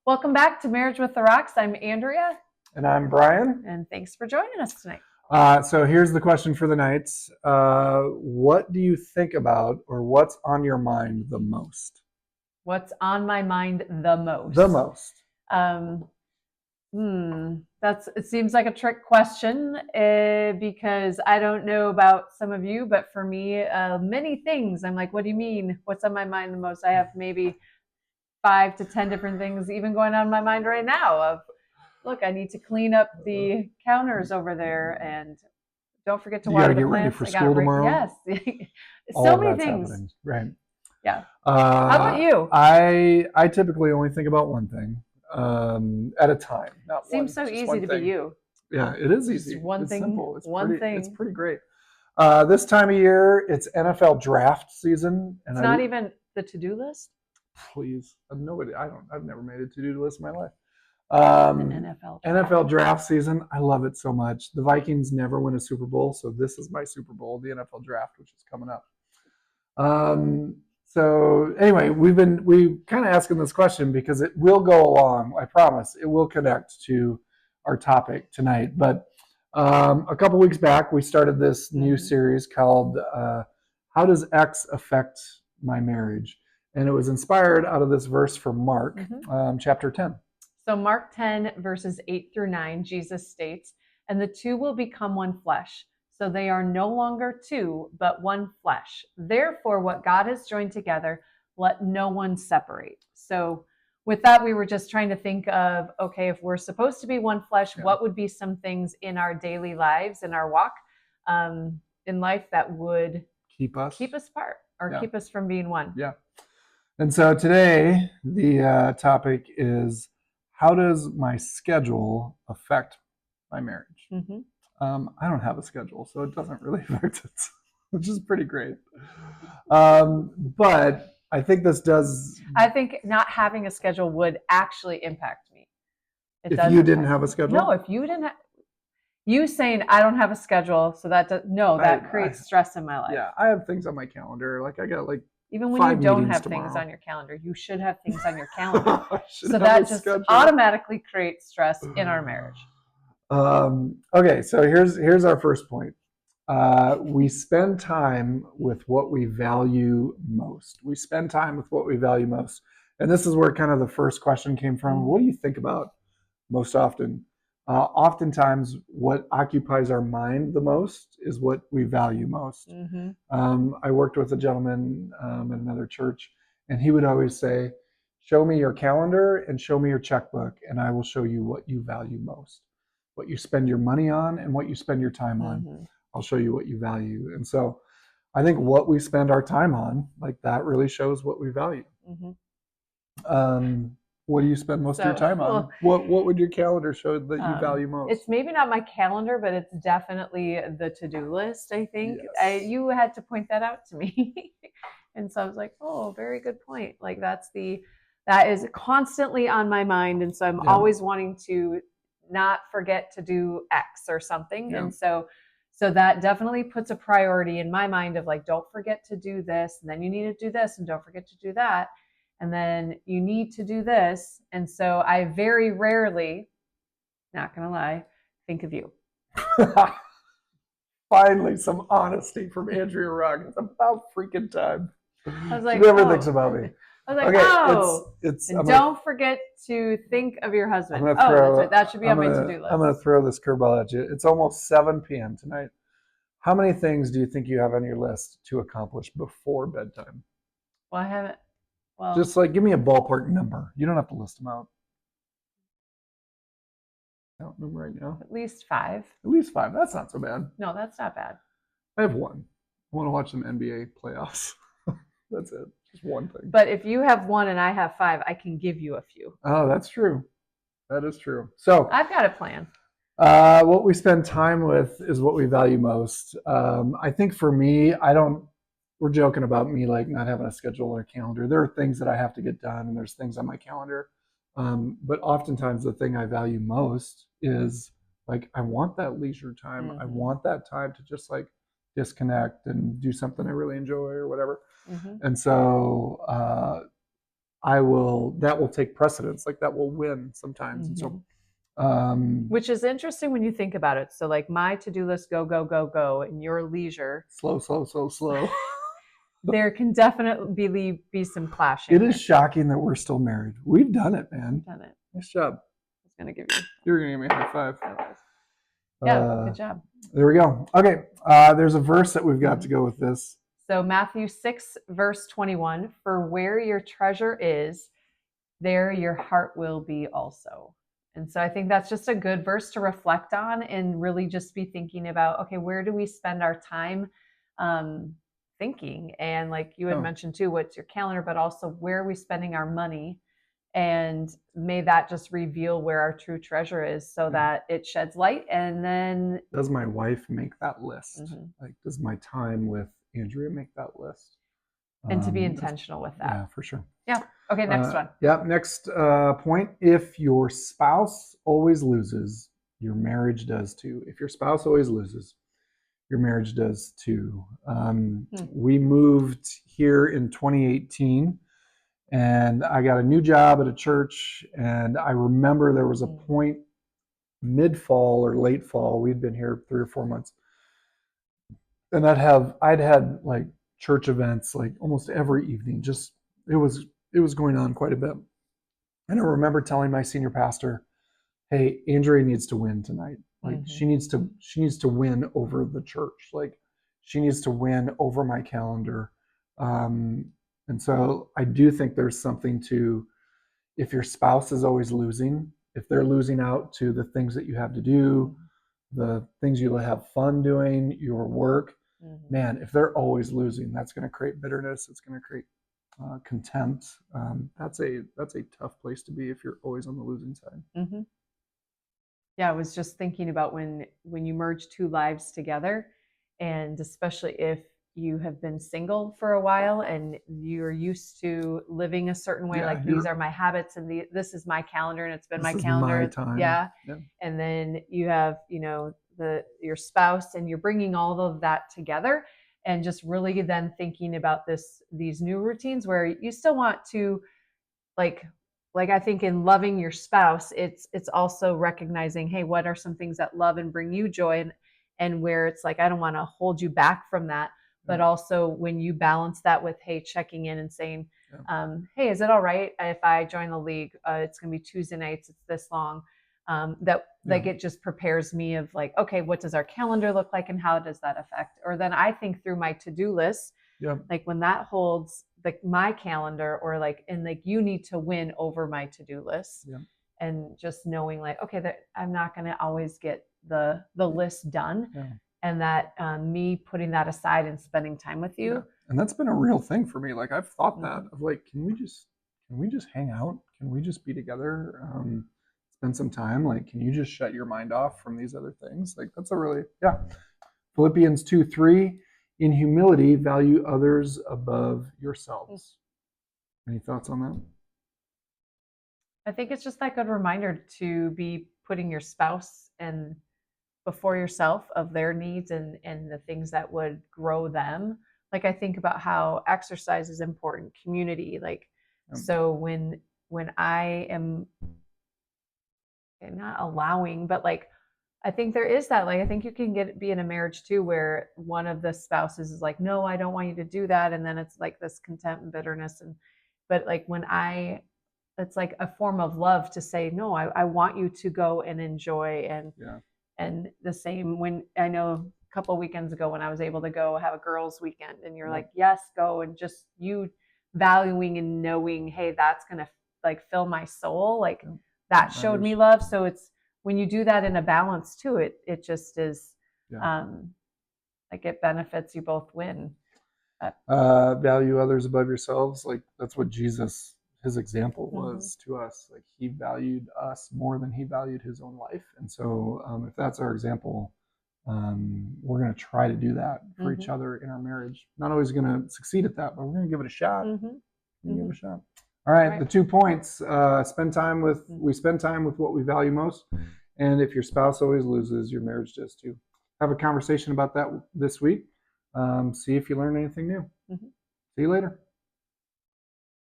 Welcome back to Marriage with the Rocks. I'm Andrea, And I'm Brian. and thanks for joining us tonight. So here's the question for the night. What do you think about, or what's on your mind the most? What's on my mind the most? The most. It seems like a trick question because I don't know about some of you, but for me, many things. I'm like, what do you mean? What's on my mind the most? I have maybe 5 to 10 different things even going on in my mind right now of, look, I need to clean up the counters over there, and don't forget to water the plants. You gotta get ready for school tomorrow. Yes, so many things. Happening. Right. Yeah. How about you? I typically only think about one thing at a time. Seems so easy to be you. Yeah, it is easy. Just one thing. Simple. It's pretty great. This time of year, it's NFL draft season, and it's not even the to-do list. Please, I've never made a to-do list in my life. NFL draft season, I love it so much. The Vikings never win a Super Bowl, so this is my Super Bowl, the NFL draft, which is coming up. So anyway, we kind of asking this question because it will go along. I promise it will connect to our topic tonight. But a couple weeks back, we started this new series called "How Does X Affect My Marriage?" And it was inspired out of this verse from Mark, chapter 10. So Mark 10, verses 8 through 9, Jesus states, "And the two will become one flesh. So they are no longer two, but one flesh. Therefore, what God has joined together, let no one separate." So with that, we were just trying to think of, okay, if we're supposed to be one flesh, what would be some things in our daily lives, in our walk in life that would keep us apart or keep us from being one? Yeah. And so today, the topic is, how does my schedule affect my marriage? I don't have a schedule, so it doesn't really affect it, which is pretty great. But I think this does. I think not having a schedule would actually impact me. If you didn't have a schedule? No, if you didn't have. You saying I don't have a schedule, so that creates stress in my life. Yeah, I have things on my calendar. Like I got even when you don't have things on your calendar, you should have things on your calendar. So that just automatically creates stress in our marriage. Okay, so here's our first point. We spend time with what we value most. We spend time with what we value most. And this is where kind of the first question came from. What do you think about most often? Oftentimes, what occupies our mind the most is what we value most. I worked with a gentleman at another church, and he would always say, "Show me your calendar and show me your checkbook, and I will show you what you value most. What you spend your money on and what you spend your time on. I'll show you what you value." And so I think what we spend our time on, like that really shows what we value. What do you spend most of your time on? What would your calendar show that you value most? It's maybe not my calendar, but it's definitely the to-do list, I think. Yes. You had to point that out to me. And so I was like, oh, very good point. Like that is constantly on my mind. And so I'm always wanting to not forget to do X or something. And so that definitely puts a priority in my mind of like, don't forget to do this. And then you need to do this, and don't forget to do that. And then you need to do this. And so I very rarely, not going to lie, think of you. Finally, some honesty from Andrea Rugg. It's about freaking time. I was like, she never thinks about me. I was like, don't forget to think of your husband. That's right. That should be on my to-do list. I'm going to throw this curveball at you. It's almost 7 p.m. tonight. How many things do you think you have on your list to accomplish before bedtime? Well, I haven't. Well, just like give me a ballpark number. You don't have to list them out. Count them right now. At least 5. At least 5. That's not so bad. No, that's not bad. I have 1. I want to watch some NBA playoffs. That's it. Just one thing. But if you have 1 and I have 5, I can give you a few. Oh, that's true. That is true. So I've got a plan. What we spend time with is what we value most. I think for me, we're joking about me like not having a schedule or a calendar. There are things that I have to get done, and there's things on my calendar. But oftentimes the thing I value most is like, I want that leisure time. I want that time to just like disconnect and do something I really enjoy or whatever. And so that will take precedence, like that will win sometimes. And so which is interesting when you think about it. So like my to-do list, go, go, go, go, and your leisure. Slow. There can definitely be some clashing. It is shocking that we're still married. We've done it, man. We've done it. Nice job. I was gonna give you. You're gonna give me a high five. Yeah, good job. There we go. Okay, there's a verse that we've got to go with this. So Matthew 6, verse 21, for where your treasure is, there your heart will be also. And so I think that's just a good verse to reflect on and really just be thinking about, okay, where do we spend our time thinking? And like you had mentioned too, what's your calendar, but also where are we spending our money? And may that just reveal where our true treasure is so that it sheds light. And then does my wife make that list? Like, does my time with Andrea make that list? And to be intentional with that. Yeah, for sure. Yeah. Okay, next one. Next point. If your spouse always loses, your marriage does too. If your spouse always loses, your marriage does too. We moved here in 2018. And I got a new job at a church, and I remember there was a point mid-fall or late fall, we'd been here 3 or 4 months, and I'd had like church events like almost every evening. Just it was going on quite a bit. And I remember telling my senior pastor, hey, Andrea needs to win tonight. Like she needs to win over the church. Like she needs to win over my calendar. And so I do think there's something to, if your spouse is always losing, if they're losing out to the things that you have to do, the things you'll have fun doing, your work, man, if they're always losing, that's going to create bitterness. It's going to create contempt. That's a tough place to be if you're always on the losing side. Yeah, I was just thinking about when you merge two lives together, and especially if you have been single for a while and you're used to living a certain way, like these are my habits and this is my calendar and it's been my calendar. My time. Yeah. And then you have, your spouse, and you're bringing all of that together and just really then thinking about these new routines where you still want to like I think in loving your spouse, it's also recognizing, hey, what are some things that love and bring you joy, and where it's like, I don't want to hold you back from that. But also when you balance that with, hey, checking in and saying, hey, is it all right if I join the league? It's going to be Tuesday nights. It's this long. It just prepares me of like, okay, what does our calendar look like and how does that affect? Or then I think through my to-do list, like when that holds like my calendar or like, and like you need to win over my to-do list. And just knowing like, okay, that I'm not going to always get the list done. And that me putting that aside and spending time with you. And that's been a real thing for me. Like I've thought that of like, can we just hang out? Can we just be together? Spend some time? Like, can you just shut your mind off from these other things? Like that's a really, Philippians 2:3, in humility, value others above yourselves. Any thoughts on that? I think it's just that good reminder to be putting your spouse and before yourself of their needs and the things that would grow them. Like I think about how exercise is important, community. Like, so when I am not allowing, but like, I think there is that, like, I think you can be in a marriage too, where one of the spouses is like, no, I don't want you to do that. And then it's like this contempt and bitterness. But like it's like a form of love to say, no, I want you to go and enjoy. And the same when I know a couple of weekends ago when I was able to go have a girls' weekend and you're like, yes, go, and just you valuing and knowing, hey, that's going to like fill my soul. Like that showed me love. So it's when you do that in a balance too, it just is like it benefits you both win. Value others above yourselves. Like that's what Jesus, his example was to us. Like he valued us more than he valued his own life. And so if that's our example, we're going to try to do that for each other in our marriage. Not always going to succeed at that, but we're going to give it a shot. Give it a shot. All right. The 2 points, we spend time with what we value most. And if your spouse always loses, your marriage does too. Have a conversation about that this week. See if you learn anything new. See you later.